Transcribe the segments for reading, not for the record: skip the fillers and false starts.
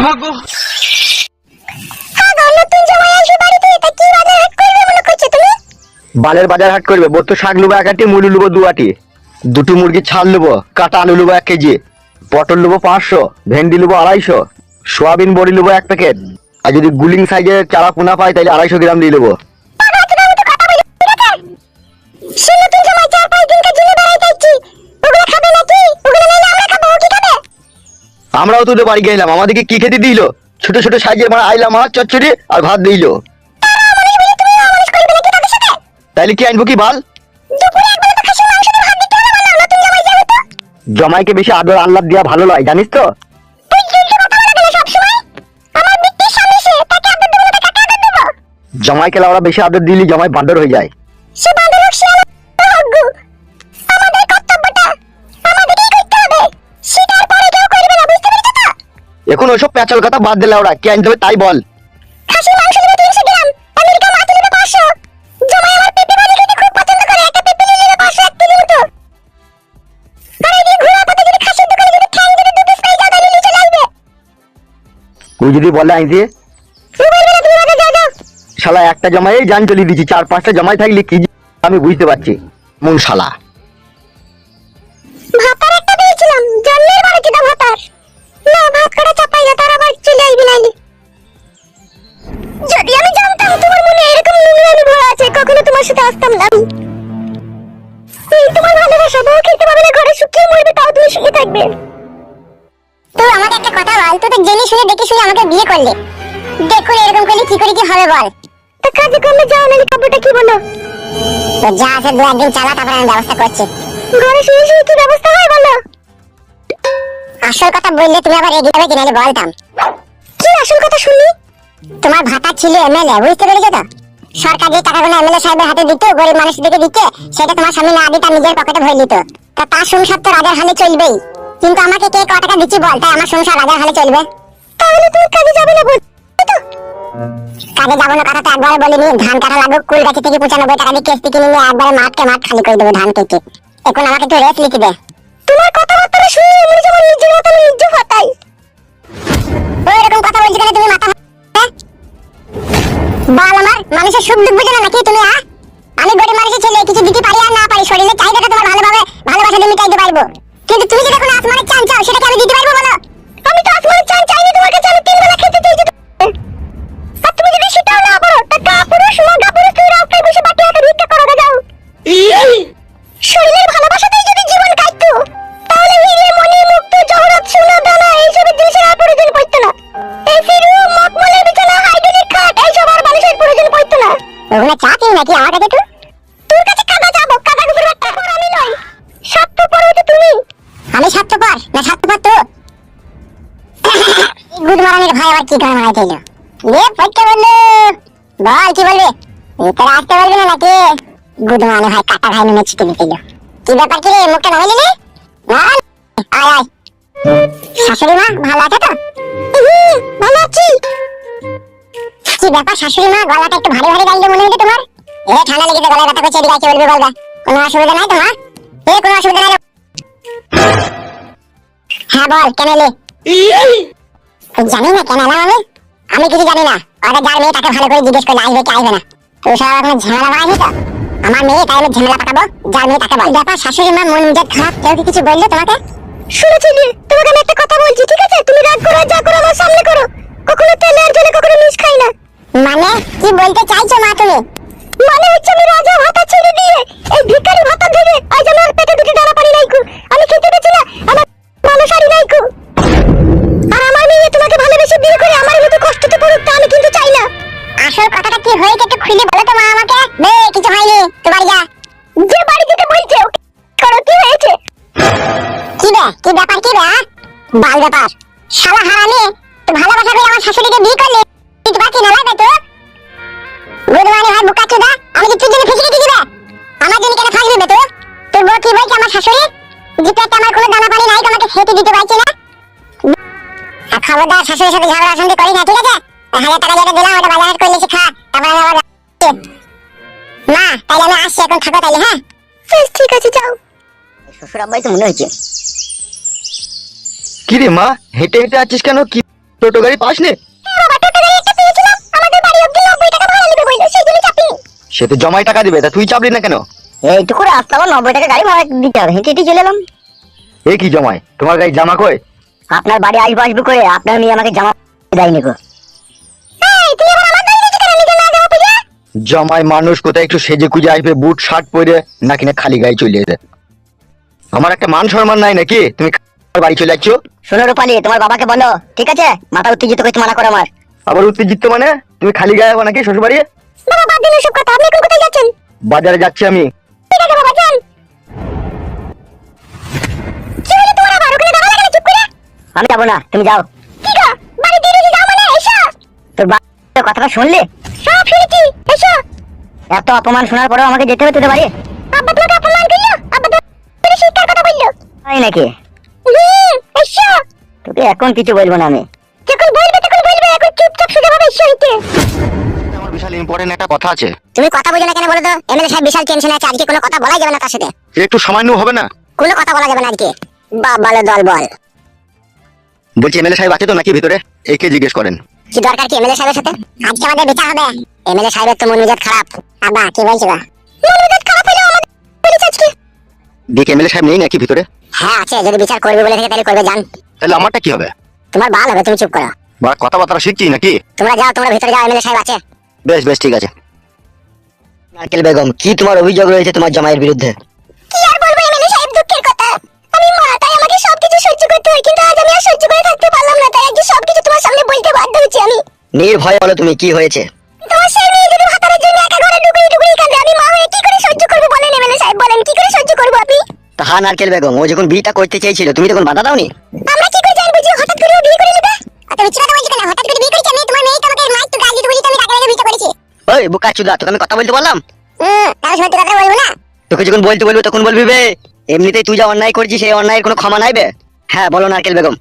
ভাগো। বালের বাজার হাট করবে, বত্তর শাক লুবো 1 আটি, মুলু লুবো 2 আটি, দুটো মুরগির ছাল লুবো, কাটা আলু লুবো 1 কেজি, পটল লুবো 500, ভেন্ডি লুবো 250, সোয়াবিন বড়ি লুবো 1 প্যাকেট, আর যদি গুলিং সাইজের চারা পোনা পাই তাহলে 250 গ্রাম দিয়ে দেবো। আমরাও তোদের বাড়ি গেলাম, আমাদেরকে কি খেতে দিল? ছোট ছোট সাইজের মানে আইলা মাছ চচ্চড়ি আর ভাত দিল। তাইলে কি আনবো কি বাল? জমাইকে বেশি আদর আল্লাহ দিয়া ভালো লয়, জানিস তো? জমাইকে ওরা বেশি আদর দিলি জমাই বাঁদর হয়ে যায়। এখন ওইসব প্যাচল কথা বাদ দিলে ওরা কি আনতে হবে তাই বল। তুই যদি বলে আইতে শালা একটা জমাই জান চলে দিচ্ছি, 4-5টা জমাই থাকলে কি আমি বুঝতে পারছি। মন শালা ভাতার একটা পেয়েছিলাম জন্মের বাড়ি কিটা ভাতার না ভাত করা চাপাই না, তার আবার চলে আসবি নাইলে। যদি আমি জানতাম তোমার মনে এরকম নুনরানি ভরা আছে কখনো তোমার সাথে আসতাম না। তোমার ভালোবাসা বউ খেতে পাবে না, ঘরে শুকিয়ে মরবে তাও তুমি শুয়ে থাকবে। তো আমাকে একটা কথা বল, তুই তো জেনে শুনে দেখে শুনে আমাকে বিয়ে করলে, দেখুন এরকম করলে কি করে কি হবে বল। তো কাজে কমে যাও নালে কাপড়টা কি বলো? তো যা আছে 2 দিন চালা, তারপর আমি ব্যবস্থা করছি। ঘরে শুয়ে শুয়ে কি ব্যবস্থা হয় বলো? আসল কথা বললে তুমি আবার রেগে যাবে কিনা বলতাম। কি আসল কথা শুনি? তোমার ভাতা ছিল এমএলএ, বুঝতে পেরেছো তো? সরকার যে টাকাগুলো এমএলএ সাহেবের হাতে দিত গরিব মানুষদেরকে দিতে, সেটা তোমার স্বামী না দিতে নিজের পকেটে ভরে নিত। তা তার সংসার তো রাজার হালে চলবেই, কিন্তু আমাকে কে কত টাকা দিচ্ছি বল, তাই আমার সংসার রাজার হালে চলবে। তাহলে তুমি কাজে যাবে না বল তো? কাজে যাবো না কথা তো একবারে বলিনি, ধান কাটা লাগবে কুল গাছি থেকে 95 টাকা দিয়ে কেস্তি কিনে নিয়ে একবারে মাঠকে মাঠ খালি করে দেবো ধান কেটে। এখন আমাকে একটু রেস্ট লিখে দে। তোমার কথাবার্তা শুনে মনে যেমন নিজের মতো নিজে ফাটাই। ওই রকম কথা বলছি কেন তুমি মাথা? বল আমার মানুষের সুখ দুঃখ বুঝো না নাকি তুমি? আমি গরিব মানুষের ছেলে, কিছু দিতে পারি আর না পারি, শরীরে চাহিদাটা তোমার ভালোভাবে ভালোবাসা দিয়ে মিটাইতে পারবো, কিন্তু তুমি যদি এখন আসমানের চান চাও সেটা কি আমি দিতে পারবো বলো? আমি তো আসমানের চান চাইনি, তোমার কাছে আমি 3 বেলা খেতে চাইছি। আর তুমি যদি সেটাও না পারো তা কাপুরুষ মগা পুরুষ তুই রাস্তায় বসে বাটি হাতে ভিক্ষা করো না যাও। শরীরের ভালোবাসাতেই যদি জীবন কাটতো তাহলে হিরে মনি মুক্ত জহরত সোনা দানা এইসব জিনিসের আর প্রয়োজন পড়তো না। এসি রুম মকমলের বিছানা হাইড্রোলিক খাট এইসব আর মানুষের প্রয়োজন পড়তো না। ওগুলো চাচ্ছি নাকি আমার কাছে? তোর কাছে কাদা যাবো, কাদা গুলোর একটা পর আমি নই, স্বার্থপর হতে তুমি। আমি স্বার্থপর না স্বার্থপর তো? গুড মর্নিং ভাই, আবার কি গান মারাই দিল রে? পড়তে বললো বল কি বলবি? তোরা আসতে বলবি না নাকি? গুড মর্নিং ভাই, কাটা ভাই নুনে ছিটে দিল। কি ব্যাপার কি রে, মুখটা নামাই নিলি? না আয় আয়। শাশুড়ি মা ভালো আছে তো? ভালো আছি। কি ব্যাপার শাশুড়ি মা, গলাটা একটু ভারী ভারী লাগলো মনে হলো তোমার? ঠান্ডা লেগেছে, গলায় ব্যথা করছে, এদিকে কি বলবি বলবা? কোনো অসুবিধা নাই তো মা? কোনো অসুবিধা নাই? হ্যাঁ বল কেন এলি? জানি না কেন এলাম আমি, আমি কিছু জানি না। ওদের যার মেয়ে তাকে ভালো করে জিজ্ঞেস করলে আসবে কি আসবে না। তুই সব এখন ঝামেলা বাড়াইনি তো? আমার মেয়ে তাই আমি ঝামেলা পাকাবো, যার মেয়ে তাকে বল। ব্যাপার শাশুড়ি মা মন মেজাজ খারাপ, কেউ কি কিছু বললো তোমাকে? শুনেছিলি, তোমাকে আমি একটা কথা বলছি ঠিক আছে? তুমি রাগ করো যা করো আমার সামনে করো, কখনো তেলে আর জলে কখনো মিশ খাই না। মানে কি বলতে চাইছো মা তুমি? মানে হচ্ছে আমি রাজা ভাতা ছেড়ে দিয়ে এই ভিখারি ভাতা থেকে আজ আমার পেটে দুটি দানা পানি নাইকু, আমি খেতে পেছি না, আমার ভালো শাড়ি নাইকু। আর আমার মেয়ে তোমাকে ভালোবেসে বিয়ে করে আমার মতো কষ্টতে পড়ুক তা আমি কিন্তু চাই না। আসল কথাটা কি হয়েছে একটু খুলে বলো তো মা আমাকে। কিছু হয়নি, তো বাড়ি যা। যে বাড়ি যেতে বলছে করো, কি হয়েছে? কি ব্যাপার কি বে? বাল ব্যাপার শালা হারামি, তো ভালোবাসা করে আমার শাশুড়িকে বিয়ে করলে কিছু বাকি না লাগবে তো? গুড মর্নিং ভাই বুকা চোদা, আমি কি তোর জন্য ফিসে দিতে দিবে? আমার জন্য কেন ফাঁসবে বে তো? তোর বউ কি বলছে আমার শাশুড়ি? যে পেটে আমার কোনো দানা পানি নাই, তোমাকে খেতে দিতে পারছে না। আর খবরদার শাশুড়ির সাথে ঝগড়া অশান্তি করি না ঠিক আছে? 1000 টাকা যেটা দিলাম ওটা বাজার করে এসে খা, তারপর আবার মা তাইলে আমি আসছি, এখন থাকো তাইলে। হ্যাঁ ঠিক আছে যাও। শ্বশুর আব্বাই তো মনে হচ্ছে। কি রে মা, হেঁটে হেঁটে আছিস কেন? কি টোটো গাড়ি পাসনি? বাবা টোটো গাড়ি একটা পেয়েছিলাম, আমাদের বাড়ি অবধি 90 টাকা ভাড়া নেবে বললো, সেই জন্য চাপিনি। সে তো জমাই টাকা দিবে, তা তুই চাপলি না কেন? এইটুকু রাস্তা আমার 90 টাকা গাড়ি ভাড়া দিতে হবে, হেঁটে হেঁটে চলে এলাম। এ কি জমাই, তোমার গাড়ি জামা কই? আপনার বাড়ি আসবো আসবো করে আপনার মেয়ে আমাকে জামা দেয়নি গো। তুই আবার আমার বাড়ি দিতে কেন, নিজে না জামা পরে? জমাই মানুষ কোথায় একটু সেজে কুজে আসবে, বুট শার্ট পরে, নাকি না খালি গায়ে চলে যেতে? আমার একটা মান সম্মান নাই নাকি? তুমি বাড়ি চলে যাচ্ছ? শোনো রূপালী, তোমার বাবাকে বলো, ঠিক আছে? মাথা উত্তেজিত করতে মানা করো আমার। আবার উত্তেজিত মানে? তুমি খালি গায়ে যাবো নাকি শ্বশুর বাড়ি? বাবা বাদ দিন ওসব কথা, আপনি এখন কোথায় যাচ্ছেন? বাজারে যাচ্ছি আমি। ঠিক আছে বাবা, যান। কি হলো তোমার আবার, ওখানে দাঁড়া লাগে চুপ করে? আমি যাবো না, তুমি যাও। কি গো, বাড়ি দিয়ে দিয়ে যাও মানে? এসো। তোর বাবার কথাটা শুনলি? সব শুনেছি, এসো। এত অপমান শোনার পরেও আমাকে যেতে হবে তোদের বাড়ি? আব্বা তোমাকে অপমান করলো? আব্বা তোর শিক্ষার কথা বললো? তাই নাকি? এসো। তোকে এখন কিছু বলবো না আমি। যখন বলবে তখন বলবে, এখন চুপচাপ সোজা ভাবে এসো হইতে। আমার বিশাল ইম্পর্টেন্ট একটা কথা আছে। তুমি কথা বুঝো না কেন বলো তো? এমএলএ সাহেব বিশাল টেনশনে আছে, আজকে কোনো কথা বলাই যাবে না তার সাথে। একটু সামান্য হবে না? কোনো কথা বলা যাবে না আজকে। বলো দল বল। বলছি এমএলএ সাহেব আছে তো নাকি ভিতরে? একে জিজ্ঞেস করেন। কি দরকার কি এমএলএ সাহেবের সাথে? আজকে আমাদের বিচার হবে। এমএলএ সাহেবের তো মন মেজাজ খারাপ। আব্বা কি বলছো গো? মন মেজাজ খারাপ হলো আমাদের বলেছে আজকে। দেখে এমএলএ সাহেব নেই নাকি ভিতরে? হ্যাঁ আছে, যদি বিচার করবে বলে থাকে তাহলে করবে, যান। তাহলে আমারটা কি হবে? তোমার ভালো হবে, তুমি চুপ করো। বা কথাবার্তা শিখছি নাকি? তোমরা যাও, তোমরা ভিতরে যাও, এমএলএ সাহেব আছে। বেশ বেশ ঠিক আছে। নারকেল বেগম, কি তোমার অভিযোগ রয়েছে তোমার জামাইয়ের বিরুদ্ধে? কি আর বলবো এমএলএ সাহেব, দুঃখের কথা। আমি মা, তাই আমাকে সবকিছু সহ্য করতে হয়, কিন্তু আজ আমি আর সহ্য করে থাকতে পারলাম না, তাই আজকে সবকিছু তোমার সামনে বলতে বাধ্য হচ্ছি আমি। নির্ভয় বলো তুমি কি হয়েছে? তোমার সেই মেয়ে দুটো হাতারের জন্য একা ঘরে ডুবুরি ডুবুরি কাঁদে, আমি মা হয়ে কি করে সহ্য করবো বলেন এমএলএ সাহেব, বলেন কি করে সহ্য করবো আপনি? তাহা নারকেল বেগম, ও যখন বিয়েটা করতে চেয়েছিল তুমি তখন বাধা দাওনি? আমরা কি করে জানবো যে হঠাৎ করে ও বিয়ে করে নেবে? এত মিথ্যা কথা বলছো কেন? হঠাৎ করে বিয়ে করেছে আমি? তোমার মেয়ে তো আমাকে মাইক তো গাল দিতে বলি, আমি টাকা লেগে বিয়ে করেছি। ওই বোকা চুদা, তোকে আমি কথা বলতে বললাম? তাহলে সত্যি কথা বলবো না? তোকে যখন বলতে বলবো তখন বলবি বে। এমনিতেই তুই যা অন্যায় করছিস, সেই অন্যায়ের কোনো ক্ষমা নাই বে। হ্যাঁ বলো নারকেল বেগম।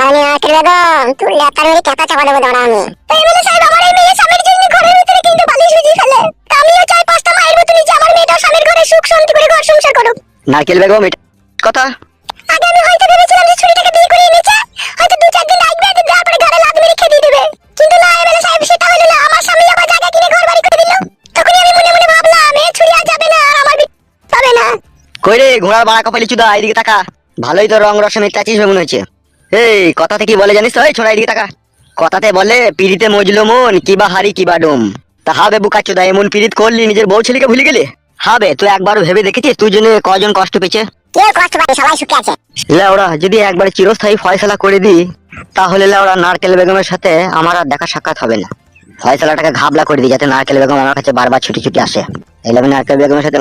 আমি নারকেল বেগম, তুই লেতার মেরে কেতা চাপা দেবো দাঁড়া আমি। তো এমএলএ সাহেব, আমার এই মেয়ে স্বামীর জন্য ঘরের ভিতরে কিন্তু বালিশ ভিজিয়ে ফেলে। তা আমিও চাই 5টা মায়ের মতো নিচে আমার মেয়েটাও স্বামীর ঘরে সুখ শান্তি করে ঘর সংসার করুক। নারকেল বেগম, এটা কথা? আগে আমি হয়তো ভেবেছিলাম যে ছুরিটাকে বিয়ে করে এনেছে, হয়তো 2-4 দিন রাখবে, একদিন যাওয়ার পরে ঘরে লাথ মেরে খেয়ে দিয়ে দেবে। কিন্তু না এমএলএ সাহেব, সেটা হলো না। আমার স্বামী আবার জায়গা কিনে ঘর বাড়ি করে দিল। তখনই আমি মনে মনে ভাবলাম, এ ছুরি আর যাবে না, আর আমার হবে না। কই রে ঘোড়ার বাড়া কপালি চুদা, এইদিকে তাকা। ভালোই তো রং রসে মেটাচ্ছিস মনে হচ্ছে। এই কথাতে কি বলে জানিস তো? এই ছোড়া এদিকে তাকা। কথাতে বলে পিড়িতে মজলো মন, কিবা হারি কিবা ডুম। তা হবে বুকা চুদা, এমন পিড়িত করলি নিজের বউ ছেলেকে ভুলে গেলি? হবে, তুই একবার ভেবে দেখেছিস তুই জন্য কজন কষ্ট পেয়েছে? কেউ কষ্ট পায়, সবাই সুখে আছে। লেওড়া, যদি একবার চিরস্থায়ী ফয়সালা করে দিই, তাহলে লেওড়া নারকেল বেগমের সাথে আমার আর দেখা সাক্ষাৎ হবে না। ফয়সালাটাকে ঘাবলা করে দিই, যাতে নারকেল বেগম আমার কাছে বারবার ছুটি ছুটি আসে। এলে আমি নারকেল বেগমের সাথে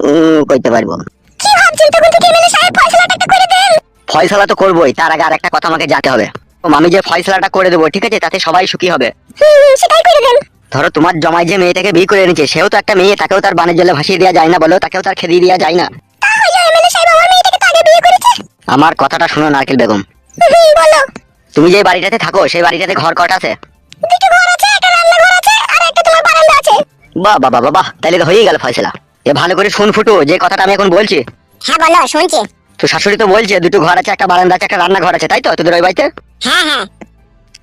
করতে পারবো। কি ভাবছেন তখন থেকে এমএলএ সাহেব? ফয়সালাটা একটা করে দেন। ফয়সালা তো করবোই, তার আগে আর একটা কথা আমাকে জানতে হবে। আমি যে ফয়সালাটা করে দেবো, ঠিক আছে, তাতে সবাই সুখী হবে। সেটাই করে দেন। ধরো তোমার জমাই যে মেয়েটাকে বিয়ে করে এনেছে, সেও তো একটা মেয়ে, তাকেও তার বানের জলে ভাসিয়ে দেওয়া যায় না বলো? তাকেও তার খেদিয়ে দেওয়া যায় না? তাহলে এমএলএ সাহেব, আমার মেয়েটাকে তো আগে বিয়ে করেছে। আমার কথাটা শোনো নারকেল বেগম। বলো। তুমি যে বাড়িটাতে থাকো, সেই বাড়িটাতে ঘর কটা আছে? 2টি ঘর আছে, একটা রান্নাঘর আছে, আর একটা তোমার বারান্দা আছে। বাহ বাহ বাহ বাহ, তাহলে তো হয়েই গেল ফয়সালা। এ ভালো করে শুন ফুটু, যে কথাটা আমি এখন বলছি। হ্যাঁ বলো, শুনছি। তো শাশুড়ি তো বলছে 2টো ঘর আছে, একটা বারান্দা আছে, একটা রান্নাঘর আছে, তাই তো তোদের ওই বাড়িতে? হ্যাঁ হ্যাঁ।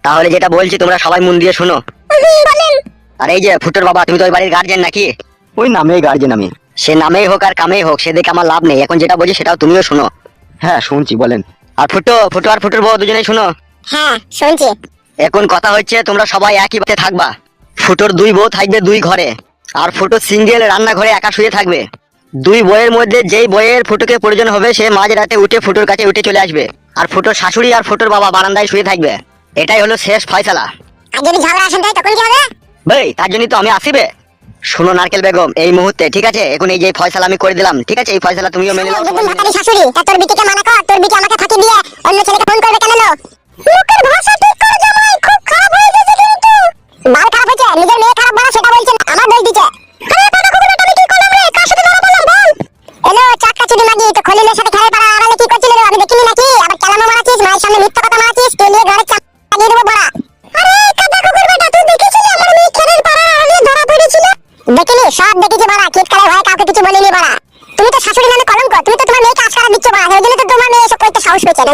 তাহলে যেটা বলছি তোমরা সবাই মন দিয়ে শোনো। বলেন। আর এই যে ফুটোর বাবা, তুমি তো ওই বাড়ির গার্জেন নাকি? ওই নামেই গার্জেন আমি। সে নামেই হোক আর কামেই হোক, সে দেখে আমার লাভ নেই। এখন যেটা বলছি সেটাও তুমিও শোনো। হ্যাঁ শুনছি, বলেন। আর ফুটো আর ফুটোর বউ দুজনেই শোনো। হ্যাঁ শুনছি। এখন কথা হচ্ছে তোমরা সবাই একই বাড়িতে থাকবা। ফুটোর 2 বউ থাকবে 2 ঘরে, আর ফুটো সিঙ্গেল রান্নাঘরে একা শুয়ে থাকবে। 2 বইয়ের মধ্যে যেই বইয়ের ফুটোকে প্রয়োজন হবে, সে মাঝ রাতে উঠে ফুটোর কাছে উঠে চলে আসবে। আর ফুটোর শাশুড়ি আর ফুটোর বাবা বারান্দায় শুয়ে থাকবে। এটাই হলো শেষ ফয়সালা। আর যদি ঝগড়া আসে তখন কি হবে? ভাই তার জন্যই তো আমি আসিবে। শোনো নারকেল বেগম, এই মুহূর্তে, ঠিক আছে, এখন এই যে ফয়সালা আমি করে দিলাম, ঠিক আছে, এই ফয়সালা তুমিও মেনে নাও। মাতারি শাশুড়ি, তা তোর বিটিকে মানা কর, তোর বিটি আমাকে ফাঁকি দিয়ে অন্য ছেলেকে ফোন করবে কেন? মুখের ভাষা ঠিক করে জামাই, খুব খারাপ হয়ে গেছে কিন্তু। বাল খারাপ হয়েছে, নিজের মেয়ে খারাপ বলা সেটা বলছেন, আমার দোষ দিচ্ছে। আরে কথা কবি না, তুমি কি করলাম রে? কার সাথে ধরা বললাম বল? এলো চাক্কা চুদি মাগি, তো খলিলের সাথে খেলে পাড়া আড়ালে কি করছিলি রে? আমি দেখিনি নাকি? আবার চালানো মারাছিস, মায়ের সামনে মিথ্যা কথা মারাছিস, তেলিয়ে ঘরে চাপ লাগিয়ে দেবো বড়া। আরে কাদা কুকুর বেটা, তুই দেখেছিলি আমার মেয়ে খেলের পাড়া আড়ালে ধরা পড়েছিল? দেখিনি, সব দেখেছি বড়া, চিৎকারের ভয়ে কাউকে কিছু বলিনি বড়া। তুমি তো শাশুড়ি নামে কলঙ্ক, তুমি তো তোমার মেয়েকে আশকারা দিচ্ছ বড়া, ওই জন্য তো তোমার মেয়ে এসব করতে সাহস পেয়েছে।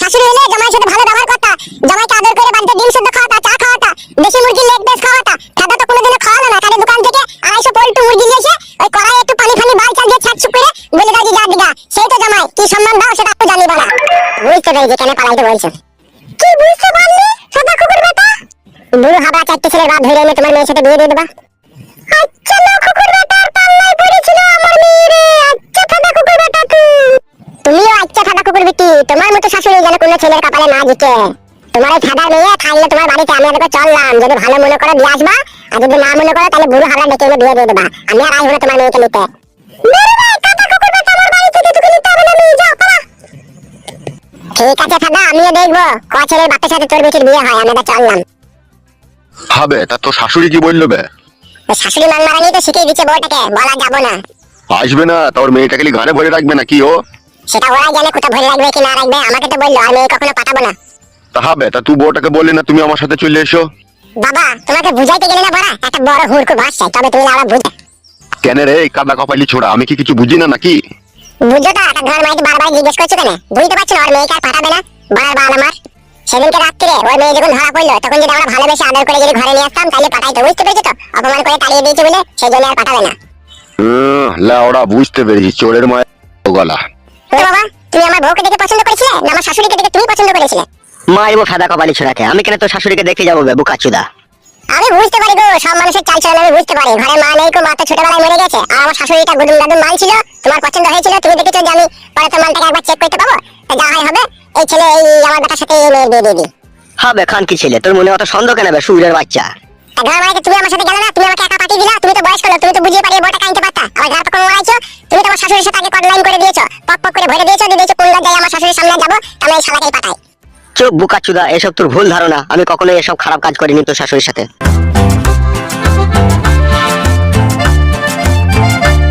শাশুড়ি হলে জামাইয়ের সাথে ভালো ব্যবহার করতা, জামাইকে আদর করে বাড়িতে ডিম সেদ্ধ খাওয়াতা, চা খাওয়াতা, দেশি মুরগির লেগ পিস খাওয়াতা। দাদা তো কোনোদিনও খাওয়ালো না, তাহলে দোকান থেকে 250 পোল্ট্রি মুরগি নিয়ে এসে ওই কড়াইয়ে একটু পানি ফানি বাল চাল দিয়ে ছাড়ছুপ করে বলে দাও যে যা দিগা, সেই তো জামাই। কি সম্মান দাও সেটা আপনি জানিবা না। বুঝতে পেরেছি কেন পালাইতে বলছো। কি বুঝতে পারলি সাদা কুকুর বেটা? বুড়ো হাবড়া চারটে ছেলের বাপ ধরে এনে তোমার মেয়ের সাথে বিয়ে দিয়ে দেবা। আচ্ছা না কুকুর বেটার পাল্লায় পড়েছিল আমার মেয়ে রে। আচ্ছা সাদা কুকুর বেটা তুমিও আচ্ছা সাদা কুকুর বেটি। তোমার মতো শাশুড়ি যেন কোনো ছেলের কপালে না জুটে। তোমার এই সাদা মেয়ে থাকলে তোমার বাড়িতে আমি আগে চললাম, যদি ভালো মনে করো দিয়ে আসবা, আর যদি না মনে করো তাহলে বুড়ো হাবড়া ডেকে এনে বিয়ে দিয়ে দেবা। আমি আর আসবো না তোমার মেয়েকে নিতে। ঠিক আছে সাদা, আমিও দেখবো ক ছেলের বাপের সাথে তোর বেটির বিয়ে হয়। আমি চললাম। হবে তা তো শাশুড়ি কি বললো বে? শাশুড়ি মান মারানি তো শিখিয়ে দিচ্ছে বউটাকে, বলা যাবো না। আসবে না তোর মেয়েটাকে ঘরে ভরে রাখবে না কি ও? সেটা ওরাই জানে কোথা ভরে রাখবে কি না রাখবে। আমাকে তো বললো আর মেয়ে কখনো পাঠাবো না। তা হবে তা তুই বউটাকে বললি না তুমি আমার সাথে চলে এসো? বাবা তোমাকে বুঝাইতে গেলে না বড়া একটা বড় হুড়কু ভাসছে, তবে তুমি লাউড়া বুঝে। কেন রে কাদা কপালি ছোড়া, আমি কি কিছু বুঝি না নাকি? বুঝো তো একটা ঘর মাইতে বারবার জিজ্ঞেস করছো কেন? বুঝতে পারছো না ওর মেয়েকে আর পাঠাবে না? বাড়ার বাল আমার। সেদিনকে রাত্রে ওর মেয়ে যখন ধরা পড়লো তখন যদি আমরা ভালোবেসে আদর করে যদি ঘরে নিয়ে আসতাম তাহলে পাঠাইতো। বুঝতে পেরেছো তো? অপমান করে তাড়িয়ে দিয়েছে বলে সেই জন্য আর পাঠাবে না। ওরা বুঝতে পেরেছি, চোরের মায়ের গলা। তো বাবা তুমি আমার বউকে দেখে পছন্দ করেছিলে না আমার শাশুড়িকে দেখে তুমি পছন্দ করেছিলে? মারবো সাদা কপালি ছোড়াকে। আমি কেন তোর শাশুড়িকে দেখে যাবো বে বোকাচুদা? আমি বুঝতে পারি গো, সব মানুষের চাল চলন আমি বুঝতে পারি। ঘরে মা নেই, মা তো ছোটবেলায় মরে গেছে। আর আমার শাশুড়িটা গুদুম গাদুম মাল ছিল, তোমার পছন্দ হয়েছিল, তুমি দেখেছো যে আমি পরে তো মালটাকে একবার চেক করতে পাবো। তা যা হয় হবে, এই ছেলে এই আমার বেটার সাথে এই মেয়ের বিয়ে দিয়ে দিই। হবে খান কি ছেলে, তোর মনে অত সন্দেহ কেন বে সুরের বাচ্চা? তা ঘর মাইতে তুমি আমার সাথে গেলে না, তুমি আমাকে একা পাঠিয়ে দিলা। তুমি তো বয়স্ক লোক, তুমি তো বুঝিয়ে পারিয়ে বউটা কাইতে পারতা। আমার ঘর কখন মারাইছো? তুমি তো আমার শাশুড়ির সাথে আগে কডলাইন করে দিয়েছো, পক পক করে ভরে দিয়েছো, দিয়ে দিয়েছো কোন লজ্জায় আমার শাশুড়ির সামনে যাবো, আমি এই শালাকেই পাঠাই। চুপ বোকাচুদা, এসব তোর ভুল ধারণা। আমি কখনোই এসব খারাপ কাজ করিনি তোর শাশুড়ির সাথে।